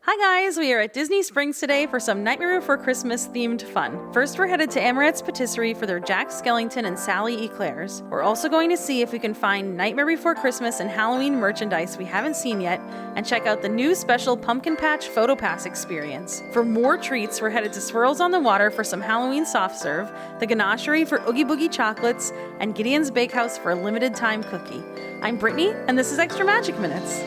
Hi guys, we are at Disney Springs today for some Nightmare Before Christmas themed fun. First, we're headed to Amorette's Patisserie for their Jack Skellington and Sally Éclairs. We're also going to see if we can find Nightmare Before Christmas and Halloween merchandise we haven't seen yet, and check out the new special Pumpkin Patch PhotoPass experience. For more treats, we're headed to Swirls on the Water for some Halloween soft serve, the Ganachery for Oogie Boogie chocolates, and Gideon's Bakehouse for a limited time cookie. I'm Brittany, and this is Extra Magic Minutes.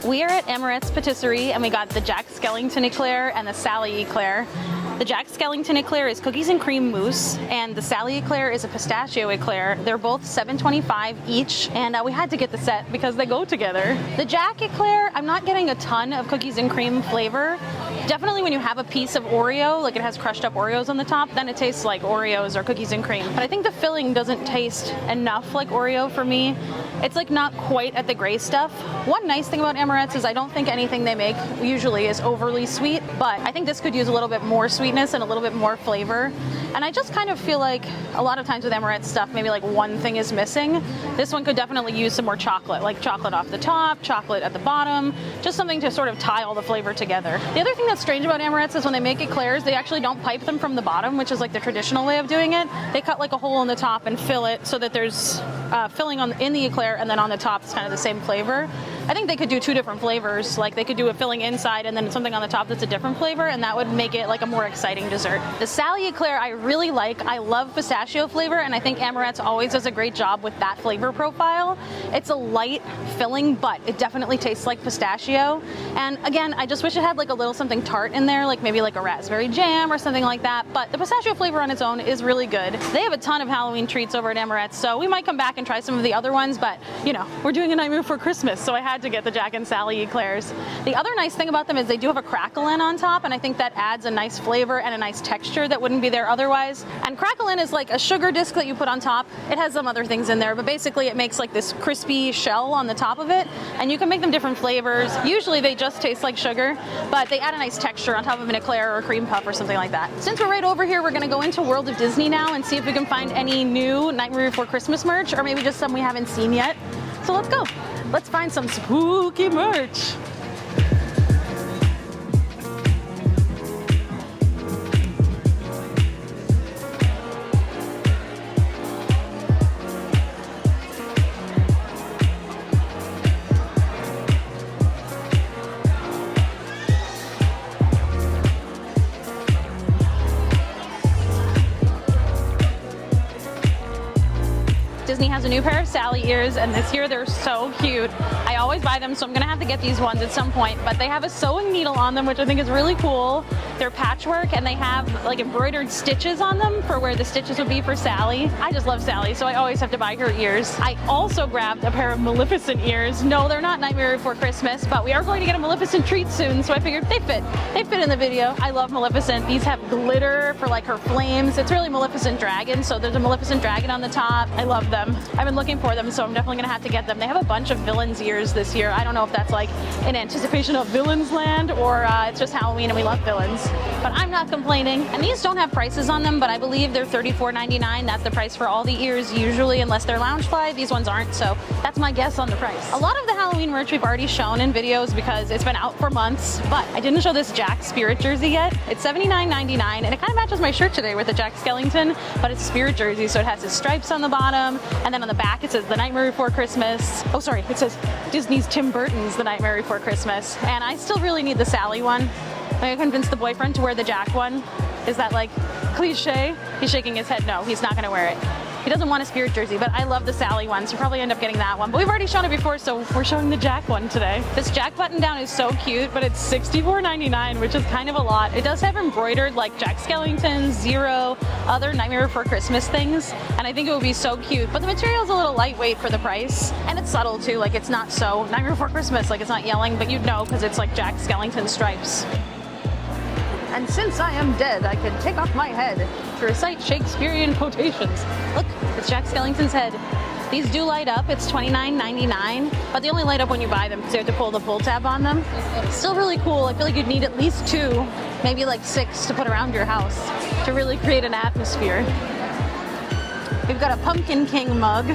We are at Amorette's Patisserie and we got the Jack Skellington Éclair and the Sally Éclair. The Jack Skellington Éclair is cookies and cream mousse, and the Sally Éclair is a pistachio éclair. They're both $7.25 each, and we had to get the set because they go together. The Jack Éclair, I'm not getting a ton of cookies and cream flavor. Definitely when you have a piece of Oreo, like it has crushed up Oreos on the top, then it tastes like Oreos or cookies and cream. But I think the filling doesn't taste enough like Oreo for me. It's like not quite at the gray stuff. One nice thing about Amorette's is I don't think anything they make usually is overly sweet, but I think this could use a little bit more sweetness and a little bit more flavor. And I just kind of feel like a lot of times with Amorette's stuff, maybe like one thing is missing. This one could definitely use some more chocolate, like chocolate off the top, chocolate at the bottom, just something to sort of tie all the flavor together. The other thing that's strange about Amorette's is when they make eclairs, they actually don't pipe them from the bottom, which is like the traditional way of doing it. They cut like a hole in the top and fill it so that there's filling in the eclair, and then on the top it's kind of the same flavor. I think they could do two different flavors, like they could do a filling inside and then something on the top that's a different flavor, and that would make it like a more exciting dessert. The Sally Éclair I really like. I love pistachio flavor, and I think Amorette's always does a great job with that flavor profile. It's a light filling, but it definitely tastes like pistachio. And again, I just wish it had like a little something tart in there, like maybe like a raspberry jam or something like that, but the pistachio flavor on its own is really good. They have a ton of Halloween treats over at Amorette's, so we might come back and try some of the other ones, but you know, we're doing a Nightmare Before Christmas, so I had to get the Jack and Sally Éclairs. The other nice thing about them is they do have a crackle-in on top, and I think that adds a nice flavor and a nice texture that wouldn't be there otherwise. And crackle-in is like a sugar disc that you put on top. It has some other things in there, but basically it makes like this crispy shell on the top of it, and you can make them different flavors. Usually they just taste like sugar, but they add a nice texture on top of an eclair or a cream puff or something like that. Since we're right over here, we're gonna go into World of Disney now and see if we can find any new Nightmare Before Christmas merch, or maybe just some we haven't seen yet. So let's go. Let's find some spooky merch. Disney has a new pair of Sally ears, and this year they're so cute. I always buy them, so I'm gonna have to get these ones at some point, but they have a sewing needle on them, which I think is really cool. They're patchwork, and they have like embroidered stitches on them for where the stitches would be for Sally. I just love Sally, so I always have to buy her ears. I also grabbed a pair of Maleficent ears. No, they're not Nightmare Before Christmas, but we are going to get a Maleficent treat soon, so I figured they fit. They fit in the video. I love Maleficent. These have glitter for like her flames. It's really Maleficent dragon, so there's a Maleficent dragon on the top. I love them. I've been looking for them, so I'm definitely gonna have to get them. They have a bunch of villains ears this year. I don't know if that's like in anticipation of Villains Land or it's just Halloween and we love villains, but I'm not complaining. And these don't have prices on them, but I believe they're $34.99. That's the price for all the ears usually, unless they're Loungefly. These ones aren't, so that's my guess on the price. A lot of the Halloween merch we've already shown in videos because it's been out for months, but I didn't show this Jack Spirit jersey yet. It's $79.99, and it kind of matches my shirt today with the Jack Skellington, but it's a Spirit jersey, so it has his stripes on the bottom, and then on the back it says The Nightmare Before Christmas. Oh, sorry, it says Disney's Tim Burton's The Nightmare Before Christmas, and I still really need the Sally one. I convinced the boyfriend to wear the Jack one. Is that like cliche? He's shaking his head no, he's not gonna wear it. He doesn't want a Spirit jersey, but I love the Sally one, so we'll probably end up getting that one. But we've already shown it before, so we're showing the Jack one today. This Jack button down is so cute, but it's $64.99, which is kind of a lot. It does have embroidered like Jack Skellington, Zero, other Nightmare Before Christmas things, and I think it would be so cute. But the material is a little lightweight for the price, and it's subtle too. Like, it's not so Nightmare Before Christmas, like it's not yelling, but you'd know because it's like Jack Skellington stripes. And since I am dead, I can take off my head to recite Shakespearean quotations. Look, it's Jack Skellington's head. These do light up. It's $29.99, but they only light up when you buy them because you have to pull the pull tab on them. Still really cool. I feel like you'd need at least 2, maybe like 6 to put around your house to really create an atmosphere. We've got a Pumpkin King mug.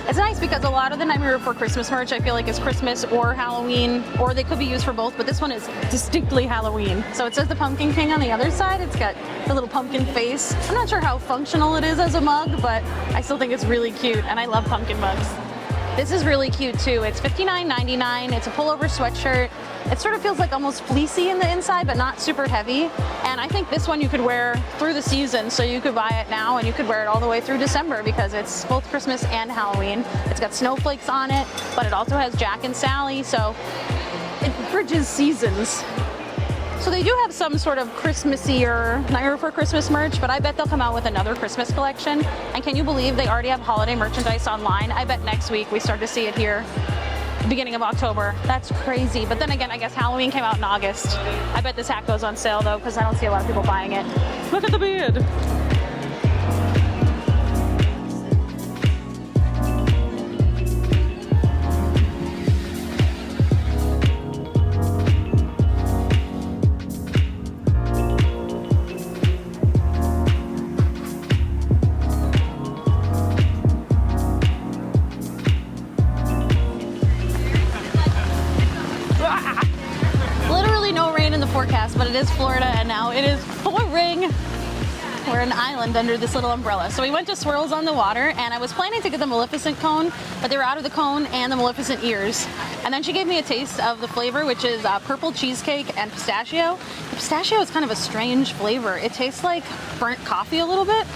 It's nice because a lot of the Nightmare Before Christmas merch I feel like is Christmas or Halloween, or they could be used for both, but this one is distinctly Halloween. So it says the Pumpkin King on the other side. It's got the little pumpkin face. I'm not sure how functional it is as a mug, but I still think it's really cute, and I love pumpkin mugs. This is really cute too. It's $59.99. It's a pullover sweatshirt. It sort of feels like almost fleecy in the inside, but not super heavy. And I think this one you could wear through the season, so you could buy it now and you could wear it all the way through December because it's both Christmas and Halloween. It's got snowflakes on it, but it also has Jack and Sally, so it bridges seasons. So they do have some sort of Christmassy or Nightmare Before Christmas merch, but I bet they'll come out with another Christmas collection. And can you believe they already have holiday merchandise online? I bet next week we start to see it here, beginning of October. That's crazy. But then again, I guess Halloween came out in August. I bet this hat goes on sale though, because I don't see a lot of people buying it. Look at the beard. Forecast, but it is Florida and now it is pouring. We're an island under this little umbrella. So we went to Swirls on the water and I was planning to get the Maleficent cone, but they were out of the cone and the Maleficent ears. And then she gave me a taste of the flavor, which is purple cheesecake and pistachio. The pistachio is kind of a strange flavor. It tastes like burnt coffee a little bit.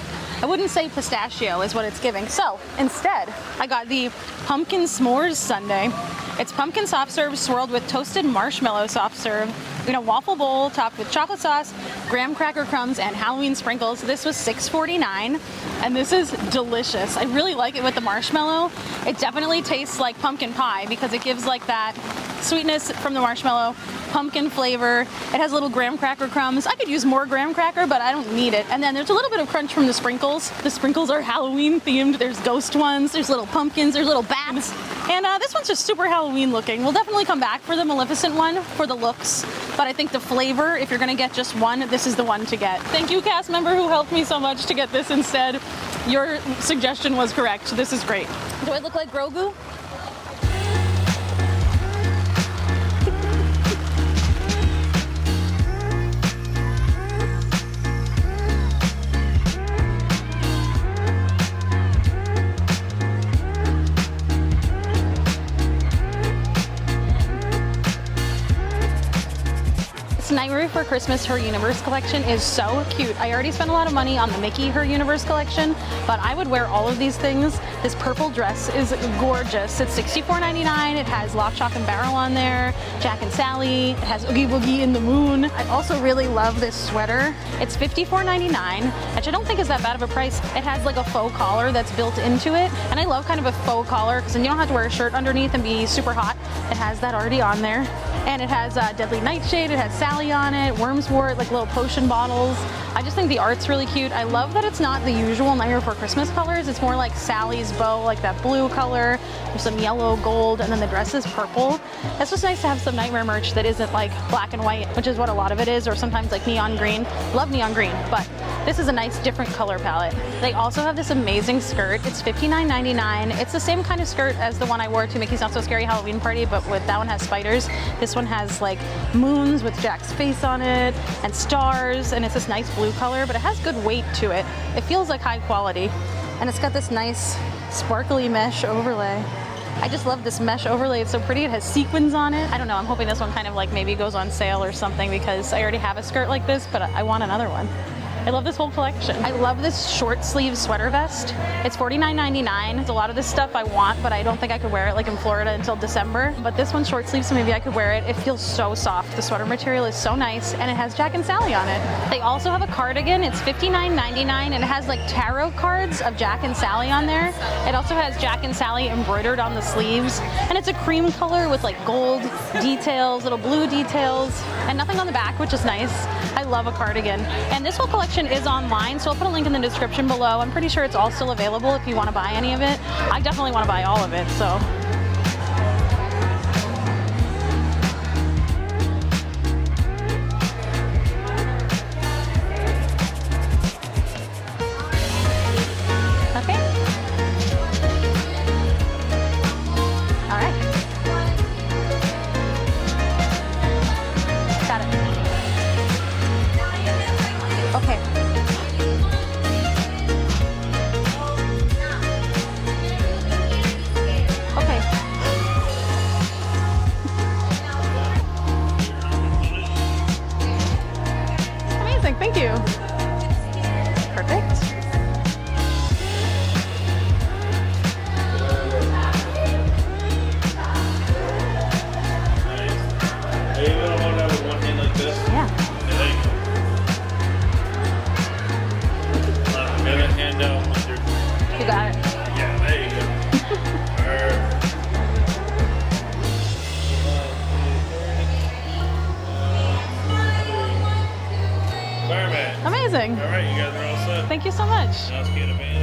I wouldn't say pistachio is what it's giving. So instead, I got the pumpkin s'mores sundae. It's pumpkin soft serve swirled with toasted marshmallow soft serve in a waffle bowl topped with chocolate sauce, graham cracker crumbs, and Halloween sprinkles. This was $6.49, and this is delicious. I really like it with the marshmallow. It definitely tastes like pumpkin pie because it gives like that sweetness from the marshmallow, pumpkin flavor. It has little graham cracker crumbs. I could use more graham cracker, but I don't need it. And then there's a little bit of crunch from the sprinkles. The sprinkles are Halloween themed. There's ghost ones, there's little pumpkins, there's little bats. And this one's just super Halloween looking. We'll definitely come back for the Maleficent one for the looks, but I think the flavor, if you're gonna get just one, this is the one to get. Thank you, cast member who helped me so much to get this instead. Your suggestion was correct. This is great. Do I look like Grogu? Nightmare Before Christmas Her Universe collection is so cute. I already spent a lot of money on the Mickey Her Universe collection, but I would wear all of these things. This purple dress is gorgeous. It's $64.99. It has Lock, Shock, and Barrel on there, Jack and Sally. It has Oogie Boogie in the Moon. I also really love this sweater. It's $54.99, which I don't think is that bad of a price. It has like a faux collar that's built into it, and I love kind of a faux collar because then you don't have to wear a shirt underneath and be super hot. It has that already on there. And it has Deadly Nightshade, it has Sally on it, Wormswort, like little potion bottles. I just think the art's really cute. I love that it's not the usual Nightmare Before Christmas colors. It's more like Sally's bow, like that blue color, with some yellow, gold, and then the dress is purple. It's just nice to have some Nightmare merch that isn't like black and white, which is what a lot of it is, or sometimes like neon green. Love neon green, but this is a nice different color palette. They also have this amazing skirt. It's $59.99. It's the same kind of skirt as the one I wore to Mickey's Not So Scary Halloween Party, but with that one has spiders. This one has like moons with Jack's face on it and stars, and it's this nice blue color, but it has good weight to it. It feels like high quality, and it's got this nice sparkly mesh overlay. I just love this mesh overlay. It's so pretty. It has sequins on it. I don't know. I'm hoping this one kind of like maybe goes on sale or something because I already have a skirt like this, but I want another one. I love this whole collection. I love this short sleeve sweater vest. It's $49.99. It's a lot of this stuff I want, but I don't think I could wear it like in Florida until December. But this one's short sleeve, so maybe I could wear it. It feels so soft. The sweater material is so nice, and it has Jack and Sally on it. They also have a cardigan. It's $59.99, and it has like tarot cards of Jack and Sally on there. It also has Jack and Sally embroidered on the sleeves, and it's a cream color with like gold details, little blue details, and nothing on the back, which is nice. I love a cardigan. And this whole collection is online, so I'll put a link in the description below. I'm pretty sure it's all still available if you want to buy any of it. I definitely want to buy all of it, so. Thank you. Perfect. Are you able to hold that with one hand like this? Yeah. There you go. The other hand out with your... You got it. Yeah, there you go. Perfect. Amazing. All right, you guys are all set. Thank you so much. Now let's get a band.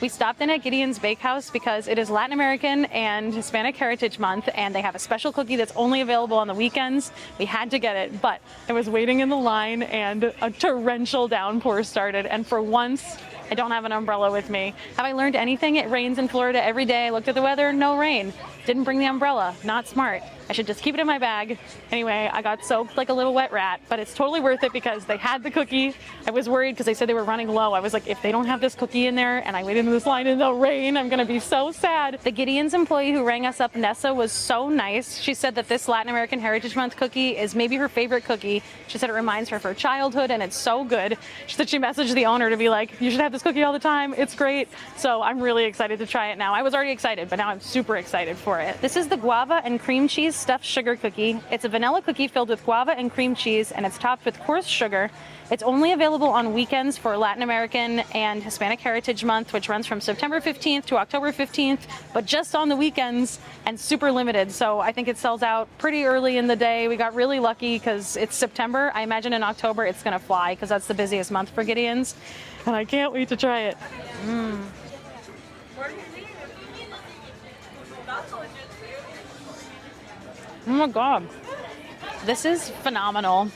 We stopped in at Gideon's Bakehouse because it is Latin American and Hispanic Heritage Month, and they have a special cookie that's only available on the weekends. We had to get it, but I was waiting in the line and a torrential downpour started, and for once, I don't have an umbrella with me. Have I learned anything? It rains in Florida every day. I looked at the weather, no rain. Didn't bring the umbrella, not smart. I should just keep it in my bag. Anyway, I got soaked like a little wet rat, but it's totally worth it because they had the cookie. I was worried because they said they were running low. I was like, if they don't have this cookie in there and I wait in this line in the rain, I'm gonna be so sad. The Gideon's employee who rang us up, Nessa, was so nice. She said that this Latin American Heritage Month cookie is maybe her favorite cookie. She said it reminds her of her childhood and it's so good. She said she messaged the owner to be like, you should have this cookie all the time. It's great. So I'm really excited to try it now. I was already excited, but now I'm super excited for it. This is the guava and cream cheese stuffed sugar cookie. It's a vanilla cookie filled with guava and cream cheese, and it's topped with coarse sugar. It's only available on weekends for Latin American and Hispanic Heritage Month, which runs from September 15th to October 15th, but just on the weekends and super limited. So I think it sells out pretty early in the day. We got really lucky because it's September. I imagine in October it's gonna fly because that's the busiest month for Gideon's, and I can't wait to try it. Oh my God, this is phenomenal.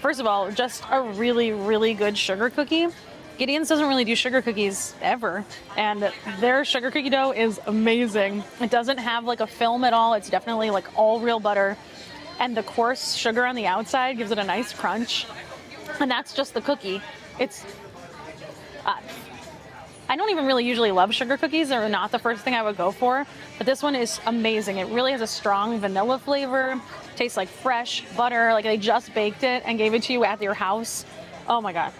First of all, just a really, really good sugar cookie. Gideon's doesn't really do sugar cookies ever, and their sugar cookie dough is amazing. It doesn't have like a film at all. It's definitely like all real butter, and the coarse sugar on the outside gives it a nice crunch. And that's just the cookie. It's I don't even really usually love sugar cookies. They're not the first thing I would go for, but this one is amazing. It really has a strong vanilla flavor. Tastes like fresh butter, like they just baked it and gave it to you at your house. Oh my God.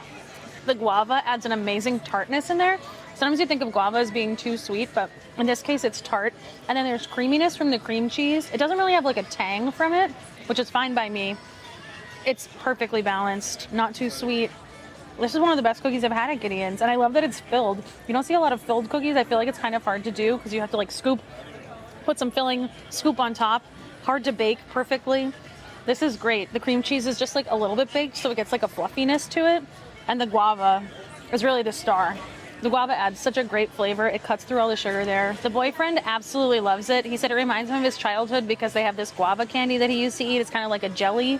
The guava adds an amazing tartness in there. Sometimes you think of guava as being too sweet, but in this case it's tart. And then there's creaminess from the cream cheese. It doesn't really have like a tang from it, which is fine by me. It's perfectly balanced, not too sweet. This is one of the best cookies I've had at Gideon's, and I love that it's filled. You don't see a lot of filled cookies. I feel like it's kind of hard to do because you have to like scoop, put some filling, scoop on top. Hard to bake perfectly. This is great. The cream cheese is just like a little bit baked, so it gets like a fluffiness to it. And the guava is really the star. The guava adds such a great flavor. It cuts through all the sugar there. The boyfriend absolutely loves it. He said it reminds him of his childhood because they have this guava candy that he used to eat. It's kind of like a jelly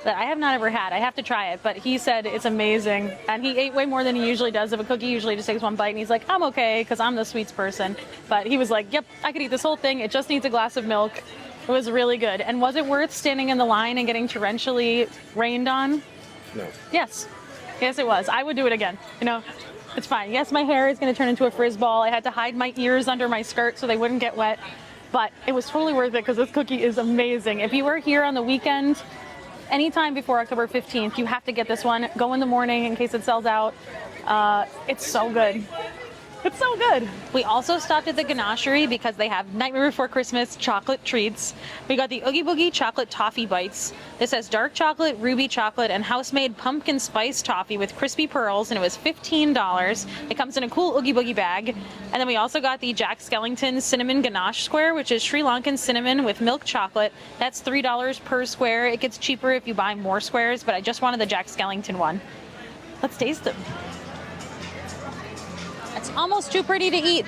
that I have not ever had. I have to try it, but he said it's amazing. And he ate way more than he usually does of a cookie. He usually just takes one bite and he's like, I'm okay, because I'm the sweets person. But he was like, yep, I could eat this whole thing. It just needs a glass of milk. It was really good. And was it worth standing in the line and getting torrentially rained on? No. Yes. Yes, it was. I would do it again. You know, it's fine. Yes, my hair is going to turn into a frizz ball. I had to hide my ears under my skirt so they wouldn't get wet. But it was totally worth it because this cookie is amazing. If you were here on the weekend, anytime before October 15th, you have to get this one. Go in the morning in case it sells out. It's so good. It's so good. We also stopped at the Ganachery because they have Nightmare Before Christmas chocolate treats. We got the Oogie Boogie chocolate toffee bites. This has dark chocolate, ruby chocolate, and house-made pumpkin spice toffee with crispy pearls, and it was $15. It comes in a cool Oogie Boogie bag. And then we also got the Jack Skellington cinnamon ganache square, which is Sri Lankan cinnamon with milk chocolate. That's $3 per square. It gets cheaper if you buy more squares, but I just wanted the Jack Skellington one. Let's taste them. It's almost too pretty to eat.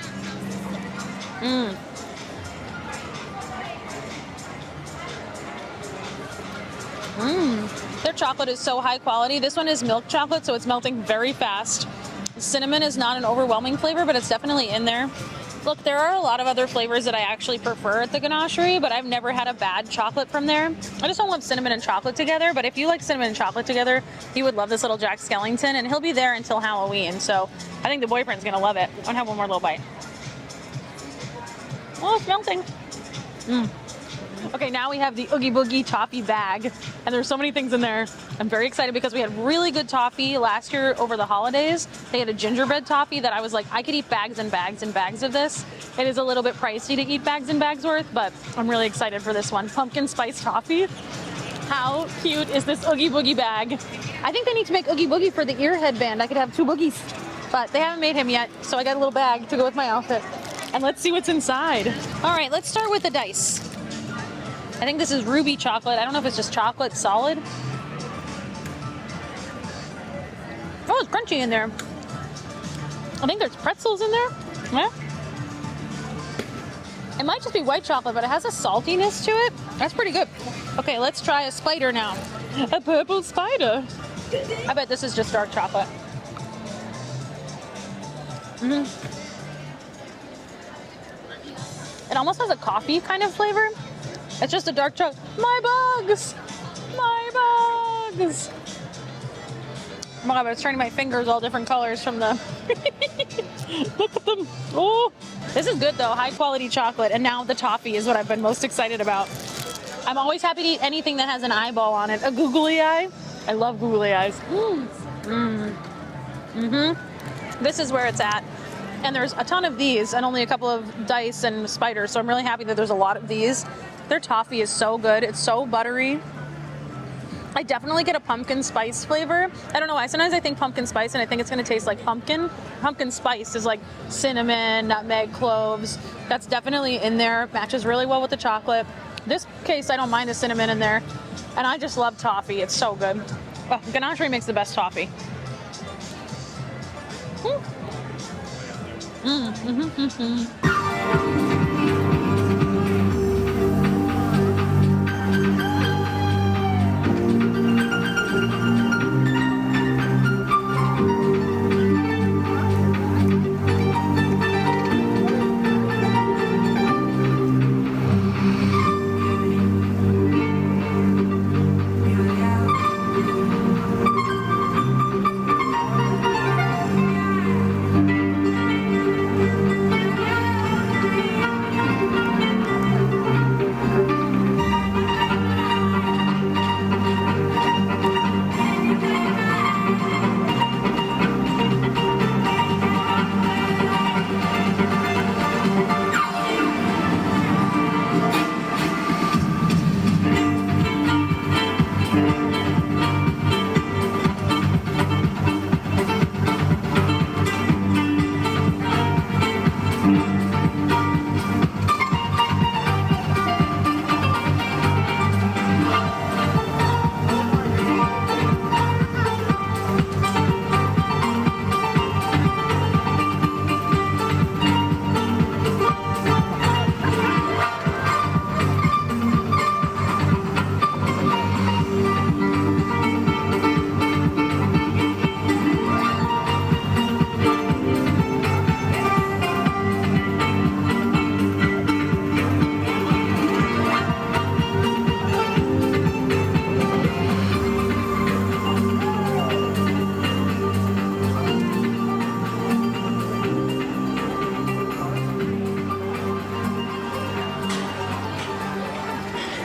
Their chocolate is so high quality. This one is milk chocolate, so it's melting very fast. Cinnamon is not an overwhelming flavor, but it's definitely in there. Look, there are a lot of other flavors that I actually prefer at the Ganachery, but I've never had a bad chocolate from there. I just don't love cinnamon and chocolate together, but if you like cinnamon and chocolate together, you would love this little Jack Skellington, and he'll be there until Halloween, so I think the boyfriend's gonna love it. I'm gonna have one more little bite. Oh, it's melting. Okay, now we have the Oogie Boogie toffee bag, and there's so many things in there. I'm very excited because we had really good toffee last year over the holidays. They had a gingerbread toffee that I was like, I could eat bags and bags and bags of this. It is a little bit pricey to eat bags and bags worth, but I'm really excited for this one. Pumpkin spice toffee. How cute is this Oogie Boogie bag? I think they need to make Oogie Boogie for the ear headband. I could have 2 boogies, but they haven't made him yet, so I got a little bag to go with my outfit. And let's see what's inside. All right, let's start with the dice. I think this is ruby chocolate. I don't know if it's just chocolate solid. Oh, it's crunchy in there. I think there's pretzels in there. Yeah. It might just be white chocolate, but it has a saltiness to it. That's pretty good. Okay, let's try a spider now. A purple spider. I bet this is just dark chocolate. It almost has a coffee kind of flavor. It's just a dark chocolate. My bugs! My bugs! Oh my god, but it's turning my fingers all different colors from the... Look at them. Oh! This is good though, high quality chocolate. And now the toffee is what I've been most excited about. I'm always happy to eat anything that has an eyeball on it. A googly eye. I love googly eyes. This is where it's at. And there's a ton of these and only a couple of dice and spiders. So I'm really happy that there's a lot of these. Their toffee is so good. It's so buttery. I definitely get a pumpkin spice flavor. I don't know why. Sometimes I think pumpkin spice and I think it's going to taste like pumpkin. Pumpkin spice is like cinnamon, nutmeg, cloves. That's definitely in there. Matches really well with the chocolate. This case, I don't mind the cinnamon in there. And I just love toffee. It's so good. Oh, Ganachery makes the best toffee.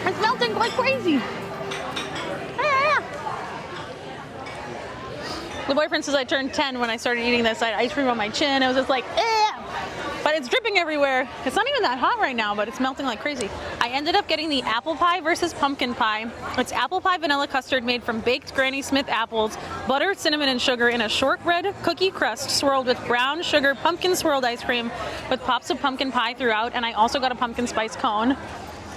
It's melting like crazy. Ah. The boyfriend says I turned 10 when I started eating this. I had ice cream on my chin. I was just like, eh. But it's dripping everywhere. It's not even that hot right now, but it's melting like crazy. I ended up getting the apple pie versus pumpkin pie. It's apple pie vanilla custard made from baked Granny Smith apples, butter, cinnamon, and sugar in a shortbread cookie crust swirled with brown sugar pumpkin swirled ice cream with pops of pumpkin pie throughout, and I also got a pumpkin spice cone.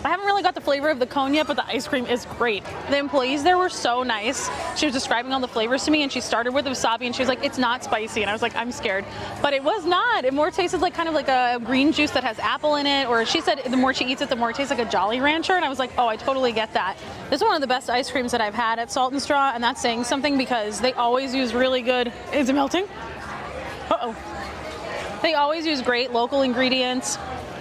I haven't really got the flavor of the cone yet, but the ice cream is great. The employees there were so nice. She was describing all the flavors to me, and she started with the wasabi, and she was like, it's not spicy. And I was like, I'm scared. But it was not. It more tasted like kind of like a green juice that has apple in it, or she said the more she eats it, the more it tastes like a Jolly Rancher. And I was like, oh, I totally get that. This is one of the best ice creams that I've had at Salt and Straw, and that's saying something because they always use really good, is it melting? Uh-oh. They always use great local ingredients.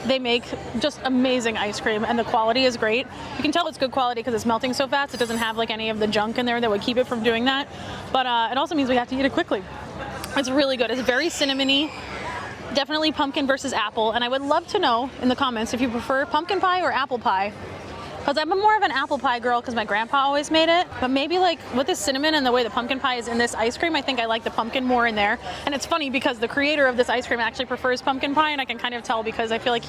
They make just amazing ice cream, and the quality is great. You can tell it's good quality because it's melting so fast. It doesn't have like any of the junk in there that would keep it from doing that. But it also means we have to eat it quickly. It's really good. It's very cinnamony. Definitely pumpkin versus apple. And I would love to know in the comments if you prefer pumpkin pie or apple pie. Because I'm more of an apple pie girl because my grandpa always made it. But maybe like with the cinnamon and the way the pumpkin pie is in this ice cream, I think I like the pumpkin more in there. And it's funny because the creator of this ice cream actually prefers pumpkin pie, and I can kind of tell because I feel like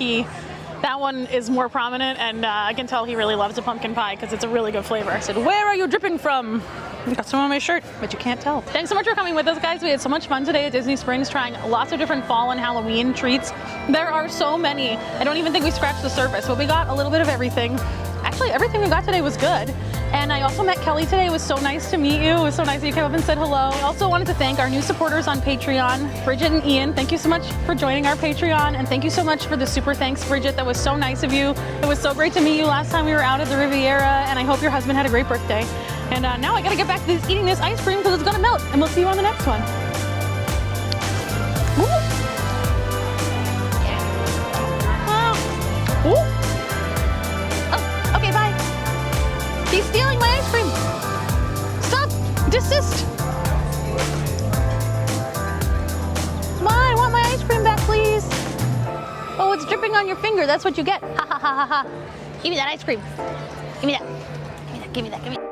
that one is more prominent, and I can tell he really loves the pumpkin pie because it's a really good flavor. I said, where are you dripping from? I got some on my shirt, but you can't tell. Thanks so much for coming with us, guys. We had so much fun today at Disney Springs trying lots of different fall and Halloween treats. There are so many. I don't even think we scratched the surface, but we got a little bit of everything. Actually, everything we got today was good. And I also met Kelly today. It was so nice to meet you. It was so nice that you came up and said hello. I also wanted to thank our new supporters on Patreon, Bridget and Ian. Thank you so much for joining our Patreon. And thank you so much for the super thanks, Bridget. That was so nice of you. It was so great to meet you last time we were out at the Riviera. And I hope your husband had a great birthday. And now I gotta get back to eating this ice cream because it's gonna melt. And we'll see you on the next one. Ooh. Ooh. Okay, bye. He's stealing my ice cream. Stop. Desist. Come on, I want my ice cream back, please. Oh, it's dripping on your finger. That's what you get. Ha ha ha ha ha. Give me that ice cream. Give me that. Give me that. Give me that. Give me that.